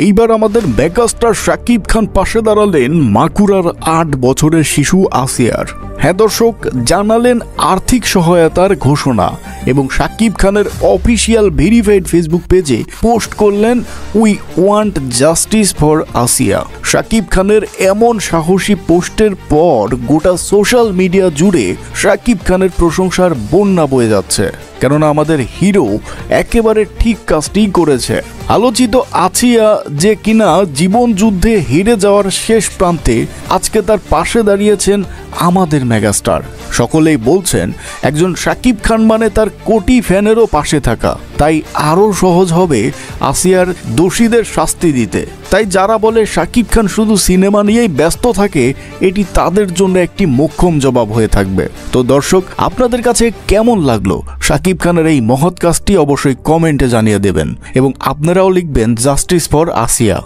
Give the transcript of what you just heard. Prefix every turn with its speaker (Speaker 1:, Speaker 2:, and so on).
Speaker 1: এইবার আমাদের মেগাস্টার শাকিব খান পাশে দাঁড়ালেন মাকুরার ৮ বছরের শিশু আসিয়ার। হ্যাঁ দর্শক, জানালেন আর্থিক সহায়তার ঘোষণা এবং শাকিব খানের অফিসিয়াল ভেরিফাইড ফেসবুক পেজে পোস্ট করলেন উই ওয়ান্ট জাস্টিস ফর আসিয়া। শাকিব খানের এমন সাহসী পোস্টের পর গোটা সোশ্যাল মিডিয়া জুড়ে শাকিব খানের প্রশংসার বন্যা বয়ে যাচ্ছে, কেননা আমাদের হিরো একেবারে ঠিক কাজটি করেছে। আলোচিত আসিয়া যে কিনা জীবন যুদ্ধে হেরে যাওয়ার শেষ প্রান্তে, আজকে তার পাশে দাঁড়িয়েছেন আমাদের মেগাস্টার। সকলেই বলছেন একজন শাকিব খান মানে তার কোটি ফ্যানেরও পাশে থাকা, তাই আরও সহজ হবে আসিয়ার দোষীদের শাস্তি দিতে। তাই যারা বলে শাকিব খান শুধু সিনেমা নিয়েই ব্যস্ত থাকে, এটি তাদের জন্য একটি মোক্ষম জবাব হয়ে থাকবে। তো দর্শক, আপনাদের কাছে কেমন লাগলো শাকিব খানের এই মহৎ কাজটি অবশ্যই কমেন্টে জানিয়ে দেবেন এবং আপনারাও লিখবেন জাস্টিস ফর আসিয়া।